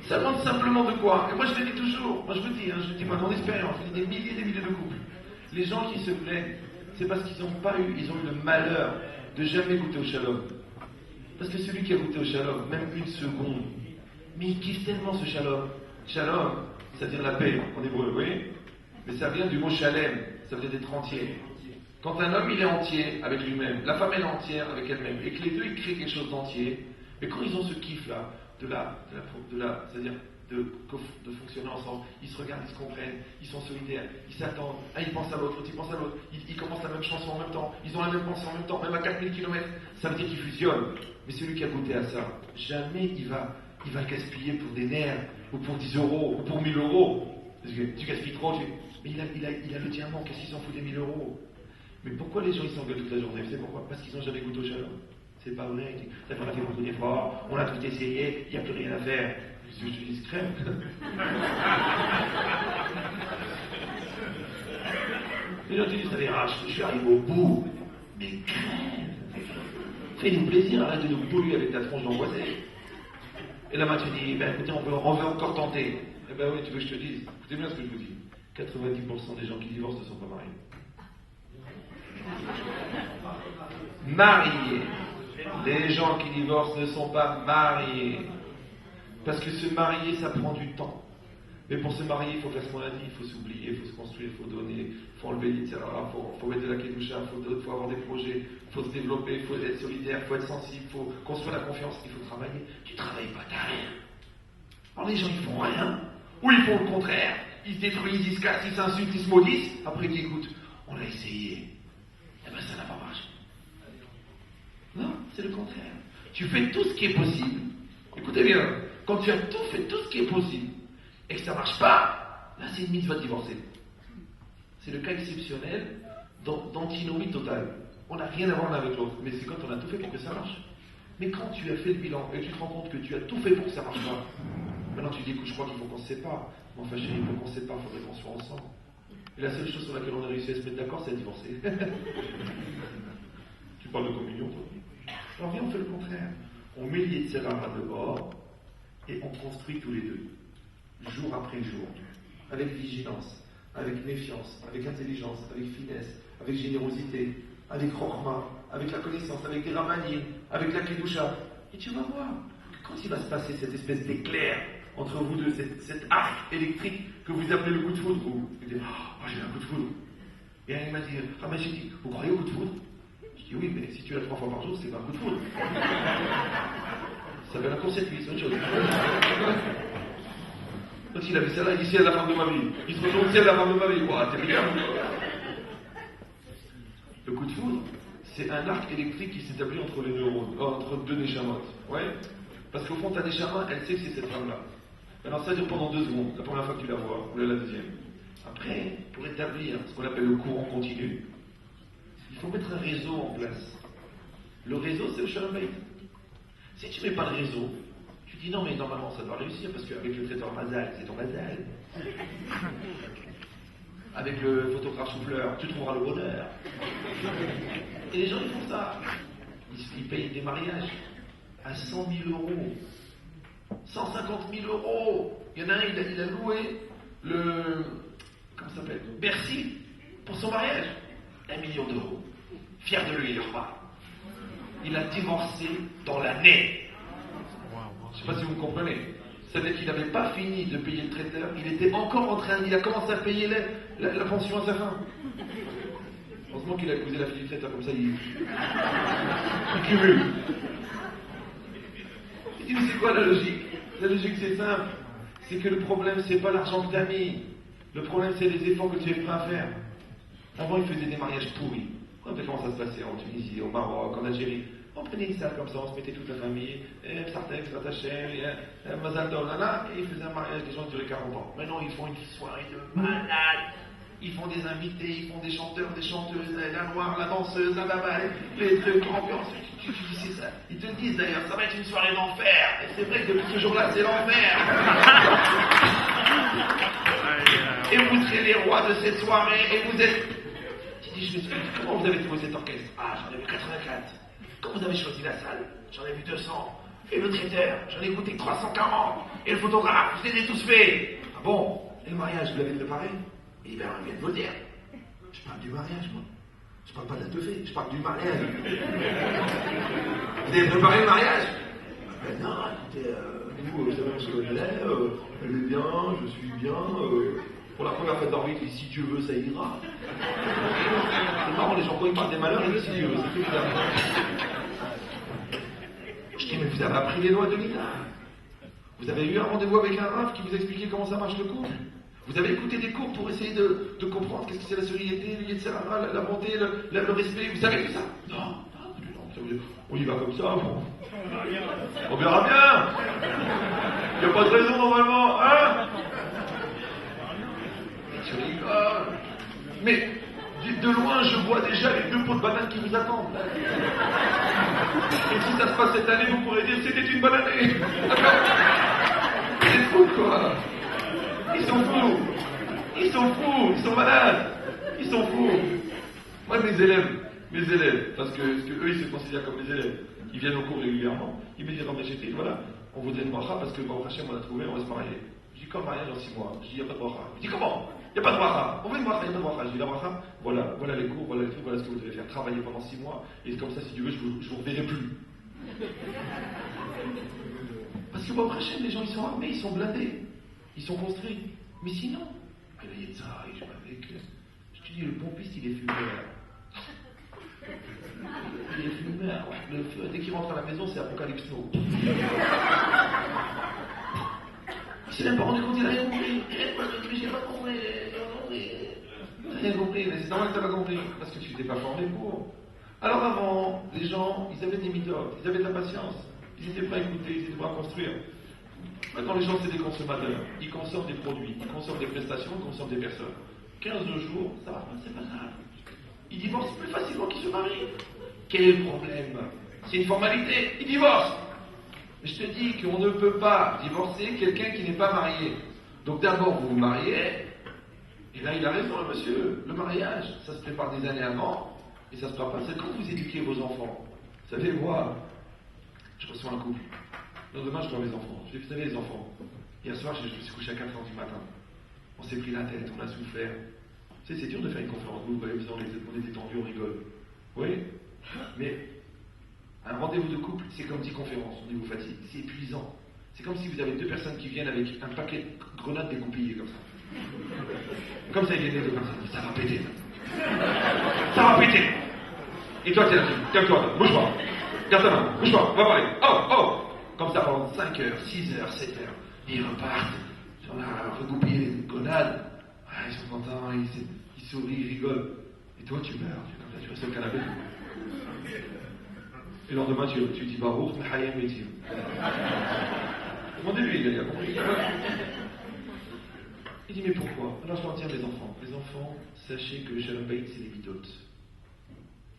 Ça demande simplement de quoi? Et moi, je le dis toujours. Moi, je vous dis, moi, mon expérience, je dis des milliers de couples. Les gens qui se plaignent, c'est parce qu'ils ont eu le malheur de jamais goûter au shalom. Parce que celui qui a goûté au shalom, même une seconde, mais il kiffe tellement ce shalom. Shalom, ça veut dire la paix en hébreu, oui. Mais ça vient du mot shalem, ça veut dire d'être entier. Quand un homme, il est entier avec lui-même, la femme, elle est entière avec elle-même, et que les deux, ils créent quelque chose d'entier, mais quand ils ont ce kiff-là, c'est-à-dire de fonctionner ensemble, ils se regardent, ils se comprennent, ils sont solidaires, ils s'attendent, ils pensent à l'autre, l'autre il pense à l'autre, ils commencent la même chanson en même temps, ils ont la même pensée en même temps, même à 4000 km, ça veut dire qu'ils fusionnent. Mais celui qui a goûté à ça, jamais il va gaspiller pour des nerfs, ou pour 10 euros, ou pour 1000 euros. Parce que tu gaspilles trop, mais il a le diamant, qu'est-ce qu'ils s'en foutent des 1000 euros? Mais pourquoi les gens ils s'engueulent toute la journée? Vous savez pourquoi? Parce qu'ils n'ont jamais goûté au shalom. C'est pas vrai. On a fait beaucoup d'efforts, on a tout essayé, il n'y a plus rien à faire. Je te dis, crème. Les gens te disent, allez, je suis arrivé au bout. Mais crème. Fais-nous plaisir, arrête de nous polluer avec ta tronche d'angoissée. Et là, tu dis, ben écoutez, on veut encore tenter. Eh ben oui, tu veux que je te dise? Écoutez bien ce que je vous dis. 90% des gens qui divorcent ne sont pas mariés. Mariés. Les gens qui divorcent ne sont pas mariés. Parce que se marier, ça prend du temps. Mais pour se marier, il faut faire ce qu'on a dit, il faut s'oublier, il faut se construire, il faut donner, il faut enlever l'itz, il faut mettre de la kedusha, il faut avoir des projets, il faut se développer, il faut être solidaire, il faut être sensible, il faut construire la confiance, il faut travailler. Tu ne travailles pas, t'as rien. Alors les gens, ils font rien, ou ils font le contraire, ils se détruisent, ils se cassent, ils s'insultent, ils se maudissent, après ils disent, écoute, on a essayé, eh bien ça n'a pas marché. Non, c'est le contraire. Tu fais tout ce qui est possible. Écoutez bien, quand tu as fait tout ce qui est possible, et que ça ne marche pas, là c'est une mitzvah de divorcer. C'est le cas exceptionnel d'antinomie totale. On n'a rien à voir l'un avec l'autre, mais c'est quand on a tout fait pour que ça marche. Mais quand tu as fait le bilan et tu te rends compte que tu as tout fait pour que ça marche pas, maintenant tu dis, écoute, je crois qu'il faut qu'on se sépare. Mais enfin chérie, il faut qu'on se sépare, il faudrait qu'on soit ensemble. Et la seule chose sur laquelle on a réussi à se mettre d'accord, c'est à divorcer. Tu parles de communion, toi? Alors viens, on fait le contraire. On met l'Yetzirah dehors et on construit tous les deux, jour après jour, avec vigilance, avec méfiance, avec intelligence, avec finesse, avec générosité, avec rochma, avec la connaissance, avec des ramanim, avec la kedusha. Et tu vas voir que quand il va se passer cette espèce d'éclair entre vous deux, cet arc électrique que vous appelez le coup de foudre, vous dites, oh, j'ai un coup de foudre. Et il m'a dit, Ramachidi, vous croyez au coup de foudre? Je dis oui, mais si tu l'as 3 fois par jour, c'est pas un coup de foudre. Ça s'appelle un court-circuit, c'est autre chose. Quand il a fait ça là, il dit c'est la femme de ma vie. Il se retourne, c'est la femme de ma vie. Ouah, t'es bien. Le coup de foudre, c'est un arc électrique qui s'établit entre les neurones, entre deux neshamot. Ouais. Parce qu'au fond, ta neshama, elle sait que c'est cette femme-là. Alors ça dure pendant 2 secondes, la première fois que tu la vois, ou la deuxième. Après, pour établir ce qu'on appelle le courant continu, il faut mettre un réseau en place. Le réseau, c'est le shalom bayit. Si tu ne mets pas de réseau, tu dis non, mais normalement ça doit réussir, parce qu'avec le traiteur Mazal, c'est ton Mazal. Avec le photographe souffleur, tu trouveras le bonheur. Et les gens, ils font ça. Ils payent des mariages à 100 000 euros. 150 000 euros. Il y en a un, il a loué le... Comment ça s'appelle? Bercy, pour son mariage. 1 million d'euros. Fier de lui, il repart. Il a divorcé dans l'année. Je ne sais pas si vous me comprenez. C'est-à-dire qu'il n'avait pas fini de payer le traiteur, il était encore en train, il a commencé à payer la pension à sa fin. Heureusement qu'il a épousé la fille du traiteur, comme ça il cumule. Il dit, mais c'est quoi la logique? La logique c'est simple, c'est que le problème c'est pas l'argent que tu as mis, le problème c'est les efforts que tu es prêt à faire. Avant il faisait des mariages pourris. Regardez comment ça se passait en Tunisie, au Maroc, en Algérie. On prenait une salle comme ça, on se mettait toute la famille, Sartek, Stratachem, Mazal Tov, et ils faisaient un mariage, des gens qui duraient 40 ans. Maintenant, ils font une soirée de malade. Ils font des invités, ils font des chanteurs, des chanteuses, la noire, la danseuse, la baba, les trucs, l'ambiance. Tu dis, c'est ça. Ils te disent d'ailleurs, ça va être une soirée d'enfer. Et c'est vrai que depuis ce jour-là, c'est l'enfer. Et vous serez les rois de cette soirée, et vous êtes. Tu dis, je m'explique, comment vous avez trouvé cet orchestre? Ah, j'en ai vu 84. Quand vous avez choisi la salle, j'en ai vu 200. Et le traiteur, j'en ai goûté 340. Et le photographe, je les ai tous faits. Ah bon? Et le mariage, vous l'avez préparé? Eh bien, on vient de vous le dire. Je parle du mariage, moi. Je parle pas de la teufée, je parle du mariage. Vous avez préparé le mariage? Ben non, écoutez, vous savez, monsieur Godelet, elle est bien, je suis bien. Pour la première fête d'Orville, il dit si Dieu veut, ça ira. C'est marrant, les gens, quand ils parlent des malheurs, ils disent si Dieu veut, c'est tout clair. Je dis, mais vous avez appris les lois de l'État. Vous avez eu un rendez-vous avec un raf qui vous expliquait comment ça marche le couple. Vous avez écouté des cours pour essayer de comprendre qu'est-ce que c'est la solidarité, la bonté, le respect. Vous savez tout ça? Non, on y va comme ça. On verra bien. Il n'y a pas de raison normalement, hein? Tu rigoles. Mais de loin, je vois déjà les 2 pots de banane qui vous attendent. Et si ça se passe cette année, vous pourrez dire c'était une bonne année. C'est fou, quoi. Ils sont fous. Ils sont fous. Ils sont malades. Ils sont fous. Moi, mes élèves, parce que eux, ils se considèrent comme mes élèves. Ils viennent au cours régulièrement. Ils me disent, non, mais j'étais, voilà, on voudrait une bracha parce que Baruch Hashem, on a trouvé, on va se marier. Je dis, comme mariage dans 6 mois. Je dis, il n'y a pas de bracha. Je dis, comment? Il n'y a pas de bracha. On veut une bracha, il n'y a pas de bracha. Je dis, la bracha, voilà les cours, voilà les trucs, voilà ce que vous devez faire. Travailler pendant 6 mois. Et comme ça, si tu veux, je vous reverrai plus. Parce que Baruch Hashem, les gens, ils sont armés, ils sont blindés. Ils sont construits. Mais sinon, il y a ça, je te dis, le pompiste, il est fumeur. Il est fumeur, ouais. Le feu, dès qu'il rentre à la maison, c'est Apocalypse Now. Il s'est même pas rendu compte, il n'a rien compris. J'ai pas compris. Rien compris, mais c'est normal que tu n'as pas compris. Parce que tu t'es pas formé pour. Alors avant, les gens, ils avaient des midotes, ils avaient de la patience. Ils étaient prêts à écouter, ils étaient prêts à construire. Maintenant, les gens, c'est des consommateurs. Ils consomment des produits, ils consomment des prestations, ils consomment des personnes. 15 jours, ça va, c'est pas grave. Ils divorcent plus facilement qu'ils se marient. Quel problème? C'est une formalité, ils divorcent. Mais je te dis qu'on ne peut pas divorcer quelqu'un qui n'est pas marié. Donc d'abord, vous vous mariez, et là, il a raison, monsieur. Le mariage, ça se prépare des années avant, et ça se prépare. C'est quand vous éduquez vos enfants. Vous savez, moi, je reçois un couple. Non, demain, je vois mes enfants. Je dis, vous savez, les enfants, hier soir, je me suis couché à 4h du matin. On s'est pris la tête, on a souffert. Tu sais, c'est dur de faire une conférence. Vous voyez, on est détendus, on rigole. Oui, mais un rendez-vous de couple, c'est comme 10 conférences au niveau fatigue. C'est épuisant. C'est comme si vous avez 2 personnes qui viennent avec un paquet de grenades découpillées comme ça. Comme ça, il est né de comme ça. Ça va péter. Ça va péter. Et toi, t'es là, calme-toi, bouge pas. Garde ta main, bouge pas, on va parler. Oh. Comme ça pendant 5 heures, 6 heures, 7 heures. Et ils repartent. On a recoupé les grenades. Ah, ils sont contents, ils sourient, ils rigolent. Et toi, tu meurs, tu restes au canapé. Et le lendemain, tu dis Baruch, Mahayem Metim. Demandez-lui, il a compris. Il dit, mais pourquoi? Alors je leur dis à mes enfants, sachez que le Shalom Bayit, c'est des midotes.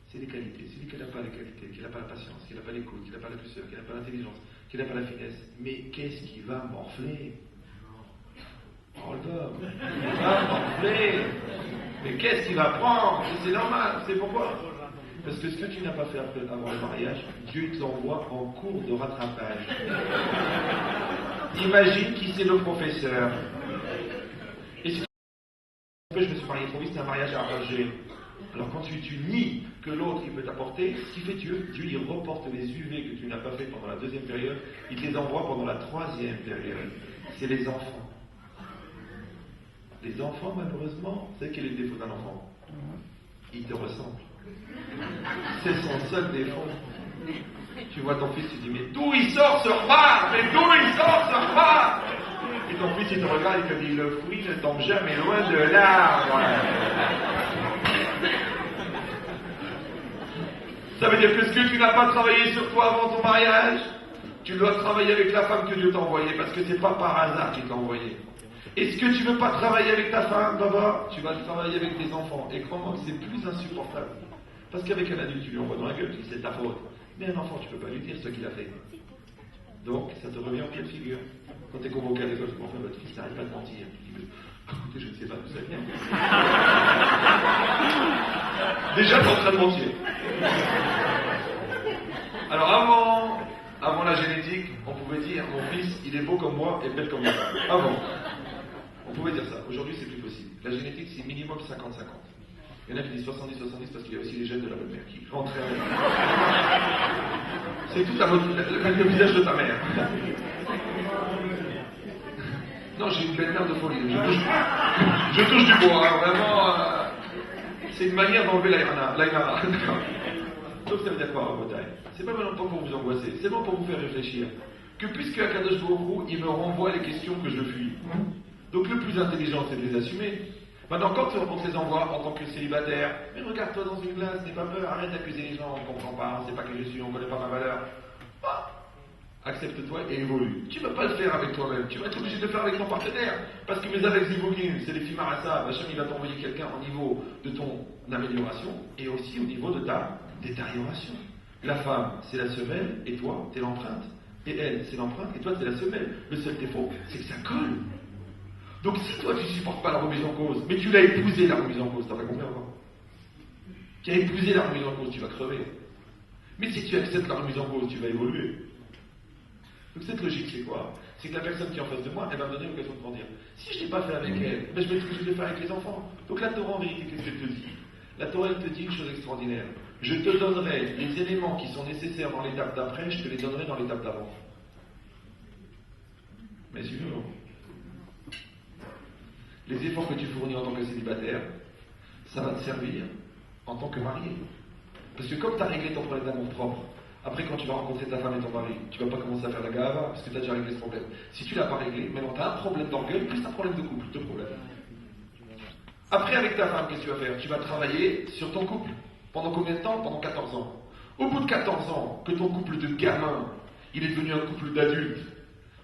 C'est des qualités. Celui qui n'a pas les qualités, qui n'a pas la patience, qui n'a pas l'écoute, qui n'a pas la douceur, qui n'a pas l'intelligence, qui n'a pas la finesse, mais qu'est-ce qui va morfler? Oh l'homme, il va morfler. Mais qu'est-ce qu'il va prendre? C'est normal, c'est pourquoi? Parce que ce que tu n'as pas fait avant le mariage, Dieu t'envoie en cours de rattrapage. Imagine qui c'est le professeur. Et si je me suis marié trop vite, c'est un mariage à arranger. Alors quand tu nies que l'autre il peut t'apporter, ce qui fait Dieu il reporte les UV que tu n'as pas fait pendant la deuxième période, il les envoie pendant la troisième période. C'est les enfants. Les enfants, malheureusement, vous savez quel est le défaut d'un enfant? Il te ressemble. C'est son seul défaut. Tu vois ton fils, tu dis, mais d'où il sort ce repas? Mais d'où il sort ce repas? Et ton fils, il te regarde et te dit, le fruit ne tombe jamais loin de l'arbre. Ça veut dire que ce que tu n'as pas travaillé sur toi avant ton mariage, tu dois travailler avec la femme que Dieu t'a envoyée, parce que c'est pas par hasard qu'il t'a envoyé. Et ce que tu veux pas travailler avec ta femme, d'abord, tu vas le travailler avec tes enfants. Et crois-moi que c'est plus insupportable. Parce qu'avec un adulte, tu lui envoies dans la gueule, tu dis c'est ta faute. Mais un enfant, tu peux pas lui dire ce qu'il a fait. Donc, ça te revient en pleine figure. Quand tu es convoqué à l'école, tu enfin, votre fils n'arrête pas de mentir. Tu dis, écoutez, je ne sais pas d'où ça vient. Déjà, tu es en train de mentir. Alors, avant la génétique, on pouvait dire, mon fils, il est beau comme moi et belle comme moi. Avant. On pouvait dire ça. Aujourd'hui, c'est plus possible. La génétique, c'est minimum 50-50. Il y en a qui disent 70-70 parce qu'il y a aussi les gènes de la belle-mère qui rentrent. C'est tout le visage de ta mère. Non, j'ai une belle-mère de folie. Je touche du bois. Hein, vraiment, c'est une manière d'enlever l'aïmara. Donc ça veut dire quoi en Bretagne? C'est pas vraiment pour vous angoisser, c'est bon pour vous faire réfléchir. Que puisque Akadosh Baruch Hu, il me renvoie les questions que je fuis. Donc le plus intelligent, c'est de les assumer. Maintenant, quand on te les envoie en tant que célibataire, mais regarde-toi dans une glace, n'aie pas peur, arrête d'accuser les gens, on ne comprend pas, on ne sait pas qui je suis, on ne connaît pas ma valeur. Accepte-toi et évolue. Tu ne vas pas le faire avec toi-même, tu vas être obligé de le faire avec ton partenaire. Parce que mes avec Zivogim, c'est les Fimarasa, Hachem il va t'envoyer quelqu'un au niveau de ton amélioration et aussi au niveau de ta détérioration. La femme, c'est la semelle, et toi, t'es l'empreinte. Et elle, c'est l'empreinte, et toi, t'es la semelle. Le seul défaut, c'est que ça colle. Donc si toi, tu ne supportes pas la remise en cause, mais tu l'as épousé la remise en cause, t'as pas compris encore? Tu as épousé la remise en cause, tu vas crever. Mais si tu acceptes la remise en cause, tu vas évoluer. Donc cette logique, c'est quoi? C'est que la personne qui est en face de moi, elle va me donner l'occasion de grandir. Si je ne l'ai pas fait avec elle, ben je vais être obligé de le faire avec les enfants. Donc la Torah, en vérité, qu'est-ce qu'elle te dit? La Torah, elle te dit une chose extraordinaire. Je te donnerai les éléments qui sont nécessaires dans l'étape d'après, je te les donnerai dans l'étape d'avant. Mais sinon, les efforts que tu fournis en tant que célibataire, ça va te servir en tant que marié. Parce que comme tu as réglé ton problème d'amour propre, après quand tu vas rencontrer ta femme et ton mari, tu ne vas pas commencer à faire la gava parce que tu as déjà réglé ce problème. Si tu ne l'as pas réglé, maintenant tu as un problème d'orgueil plus un problème de couple, deux problèmes. Après avec ta femme, qu'est-ce que tu vas faire? Tu vas travailler sur ton couple. Pendant combien de temps? Pendant 14 ans. Au bout de 14 ans, que ton couple de gamin, il est devenu un couple d'adultes,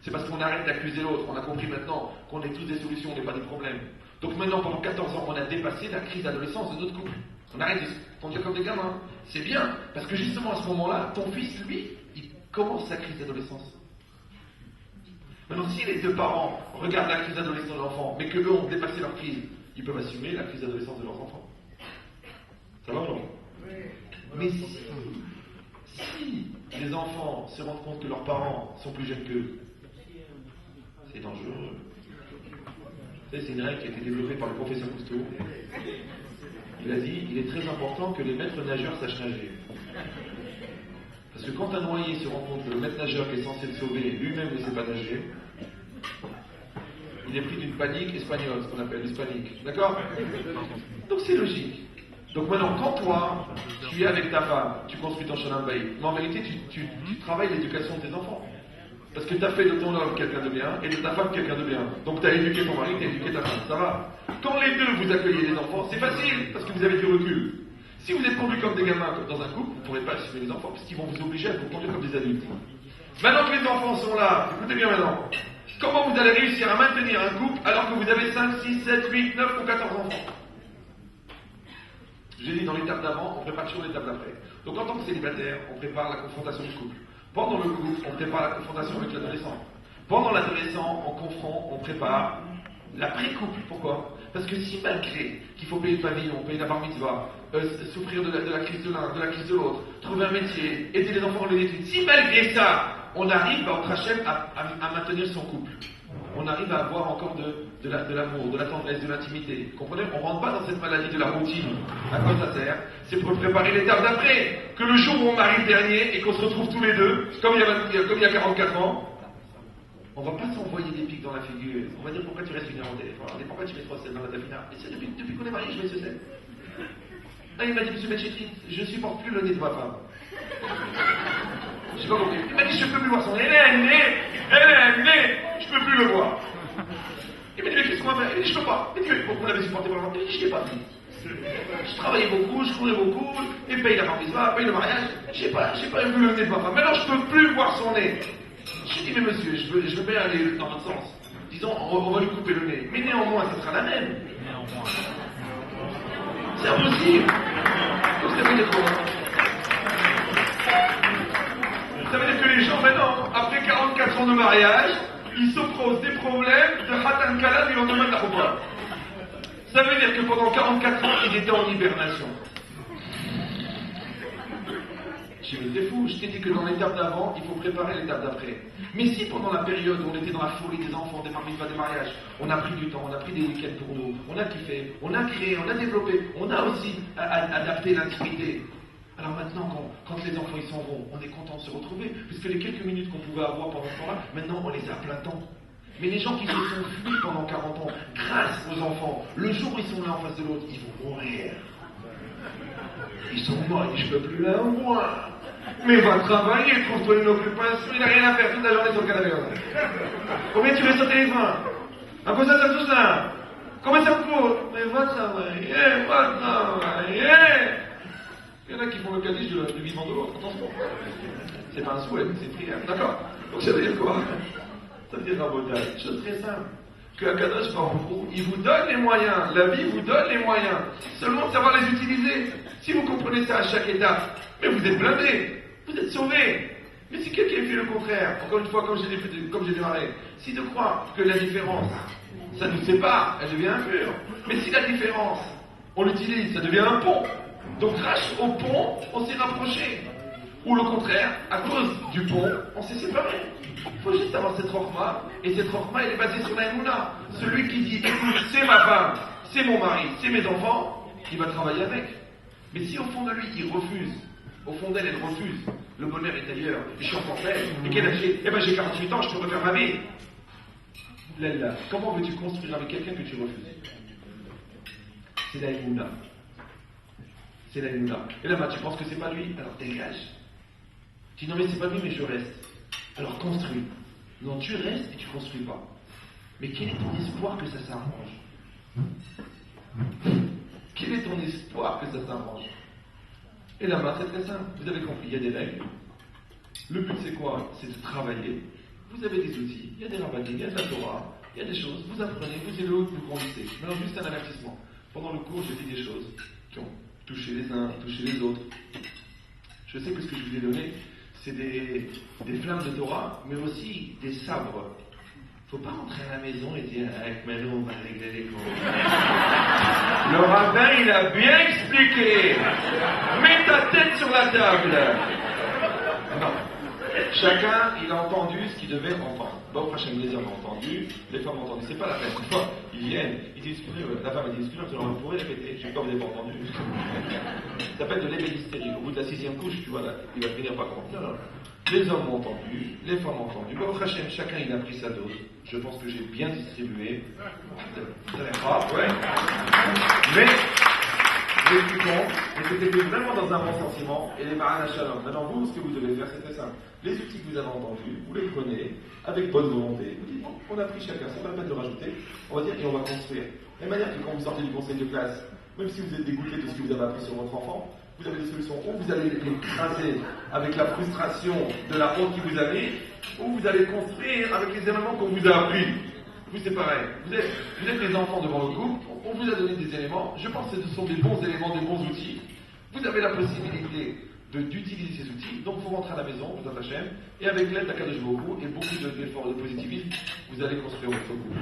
c'est parce qu'on arrête d'accuser l'autre. On a compris maintenant qu'on est tous des solutions, on n'est pas des problèmes. Donc maintenant, pendant 14 ans, on a dépassé la crise d'adolescence de notre couple. On arrête de se conduire comme des gamins. C'est bien, parce que justement à ce moment-là, ton fils, lui, il commence sa crise d'adolescence. Maintenant, si les deux parents regardent la crise d'adolescence de l'enfant, mais qu'eux ont dépassé leur crise, ils peuvent assumer la crise d'adolescence de leurs enfants. Ça va ou non? Mais si les enfants se rendent compte que leurs parents sont plus jeunes qu'eux, c'est dangereux. Vous savez, c'est une règle qui a été développée par le professeur Cousteau. Il a dit, il est très important que les maîtres nageurs sachent nager. Parce que quand un noyé se rend compte que le maître nageur qui est censé le sauver, lui-même ne sait pas nager, il est pris d'une panique espagnole, ce qu'on appelle l'hispanique. D'accord? Donc c'est logique. Donc maintenant, quand toi, tu es avec ta femme, tu construis ton Shalom Bayit, mais en vérité, tu travailles l'éducation de tes enfants. Parce que tu as fait de ton homme quelqu'un de bien et de ta femme quelqu'un de bien. Donc tu as éduqué ton mari, tu as éduqué ta femme. Ça va? Quand les deux vous accueillez les enfants, c'est facile, parce que vous avez du recul. Si vous êtes conduits comme des gamins dans un couple, vous ne pourrez pas assumer les enfants, puisqu'ils vont vous obliger à vous conduire comme des adultes. Maintenant que les enfants sont là, écoutez bien maintenant, comment vous allez réussir à maintenir un couple alors que vous avez 5, 6, 7, 8, 9 ou 14 enfants? J'ai dit dans l'étape d'avant, on prépare toujours l'étape d'après. Donc en tant que célibataire, on prépare la confrontation du couple. Pendant le couple, on prépare la confrontation avec l'adolescent. Pendant l'adolescent, on prépare l'après-couple. Pourquoi? Parce que si malgré qu'il faut payer le pavillon, payer la bar mitzvah, souffrir de la crise de l'un, de la crise de l'autre, trouver un métier, aider les enfants dans les études, si malgré ça, on arrive entre Hachem à maintenir son couple, on arrive à avoir encore de l'amour, de la tendresse, de l'intimité. Vous comprenez? On ne rentre pas dans cette maladie de la routine. À quoi ça sert? C'est pour préparer l'étape d'après. Que le jour où on marie le dernier et qu'on se retrouve tous les deux, comme il y a 44 ans, on ne va pas s'envoyer des pics dans la figure. On va dire pourquoi tu restes une heure au téléphone, pourquoi tu mets 3 sels dans la tafina. Et c'est depuis qu'on est mariés, je mets ce sel. Ah, il m'a dit, monsieur Betchetrit, je ne supporte plus le nez de ma femme. Je n'ai pas compris. Il m'a dit, je ne peux plus voir son nez. Elle a un nez, je ne peux plus le voir. Il m'a dit, mais qu'est-ce qu'on va faire? Il m'a dit, je ne peux pas. Il m'a dit, pourquoi vous l'avez supporté pendant longtemps? Il m'a dit, je ne l'ai pas fait. Je travaillais beaucoup, je courais beaucoup, et paye la bar mitzvah, paye le mariage. Je n'ai pas vu le nez de ma femme. Maintenant, je ne peux plus voir son nez. Je lui ai dit, mais monsieur, je veux bien aller dans votre sens. Disons, on va lui couper le nez. Mais néanmoins, ça sera la même. C'est impossible. Donc, ça veut dire quoi? Ça veut dire que les gens, maintenant, après 44 ans de mariage, ils s'opposent des problèmes de Hatan Kala du lendemain de la Choupa. Ça veut dire que pendant 44 ans, ils étaient en hibernation. Je me disais fou, je t'ai dit que dans l'étape d'avant, il faut préparer l'étape d'après. Mais si pendant la période où on était dans la folie des enfants, des mariages, des mariages, on a pris du temps, on a pris des week-ends pour nous, on a kiffé, on a créé, on a développé, on a aussi adapté l'intimité. Alors maintenant, quand les enfants ils s'en vont, on est content de se retrouver, puisque les quelques minutes qu'on pouvait avoir pendant ce temps-là, maintenant on les a à plein temps. Mais les gens qui se sont fuis pendant 40 ans, grâce aux enfants, le jour où ils sont là en face de l'autre, ils vont mourir. Ils sont morts, ils disent, je ne peux plus là, moi. Mais va travailler, trouve-toi une occupation, il n'a rien à faire toute la journée sur le canapé. Combien tu restes au téléphone? À quoi ça sert tout ça? Combien ça me coûte? Mais va travailler, va travailler. Il y en a qui font le cadiche du vivant de l'autre, attention. C'est pas un souhait, c'est prière, d'accord? Donc ça veut dire quoi? Ça veut dire rabotage, chose très simple. Que Akadosh Baruch Hu, il vous donne les moyens, la vie vous donne les moyens, seulement de savoir les utiliser. Si vous comprenez ça à chaque étape, mais vous êtes blindés, vous êtes sauvés. Mais si quelqu'un fait le contraire, encore une fois, comme j'ai démarré, si de croire que la différence, ça nous sépare, elle devient impure. Mais si la différence, on l'utilise, ça devient un pont. Donc grâce au pont, on s'est rapproché. Ou le contraire, à cause du pont, on s'est séparé. Il faut juste avoir cette rochma, et cette rochma, elle est basée sur la Emouna. Celui qui dit, écoute, c'est ma femme, c'est mon mari, c'est mes enfants, il va travailler avec. Mais si au fond de lui, il refuse, au fond d'elle, elle refuse, le bonheur est ailleurs, et je suis encore belle, et qu'elle a dit, eh ben j'ai 48 ans, je peux refaire ma vie. Lella, comment veux-tu construire avec quelqu'un que tu refuses? C'est la Emouna. C'est la Emouna. Et là-bas, tu penses que c'est pas lui? Alors dégage. Tu dis non mais c'est pas lui, mais je reste. Alors construis. Non, tu restes et tu construis pas. Mais quel est ton espoir que ça s'arrange? Quel est ton espoir que ça s'arrange? Et là-bas, c'est très simple. Vous avez compris, il y a des règles. Le but, c'est quoi? C'est de travailler. Vous avez des outils, il y a des rabbinim, il y a de la Torah, il y a des choses. Vous apprenez, vous élevé, vous grandissez. Maintenant, juste un avertissement. Pendant le cours, j'ai dit des choses qui ont touché les uns, touché les autres. Je sais que ce que je vous ai donné, c'est des flammes de Torah, mais aussi des sabres. Il ne faut pas rentrer à la maison et dire avec Mano, on va régler les comptes. Le rabbin, il a bien expliqué. Mets ta tête sur la table. Non. Chacun, il a entendu ce qu'il devait entendre. Bon, Hachem, les hommes ont entendu, les femmes ont entendu. C'est pas la peine. Une fois, ils viennent, ils disent, la femme dit, excusez-moi, vous pourrez répéter. Je sais pas, vous n'avez pas entendu. Ça s'appelle de l'ébélisterie. Au bout de la 6e couche, tu vois, là, il va devenir pas compte. Non, non. Les hommes ont entendu, les femmes ont entendu. Bon, Hachem, chacun, il a pris sa dose. Je pense que j'ai bien distribué. Très propre, ouais. Mais l'écoutons, et c'était vraiment dans un bon sentiment, et les Ma'ana Shalom. Maintenant, vous, ce que vous devez faire, c'est très simple. Les outils que vous avez entendus, vous les prenez avec bonne volonté. Vous dites, bon, on a pris chacun, c'est pas la peine de rajouter, on va dire, et on va construire. De la manière que quand vous sortez du conseil de classe, même si vous êtes dégoûté de ce que vous avez appris sur votre enfant, vous avez des solutions. Ou vous allez l'écraser avec la frustration de la honte que vous avez, ou vous allez construire avec les éléments qu'on vous a appris. Vous, c'est pareil. Vous êtes des enfants devant le couple, on vous a donné des éléments. Je pense que ce sont des bons éléments, des bons outils. Vous avez la possibilité d'utiliser ces outils. Donc, vous rentrez à la maison, vous êtes Hachem, et avec l'aide d'Akadosh Baruch Hu et beaucoup d'efforts de positivisme, vous allez construire votre couple.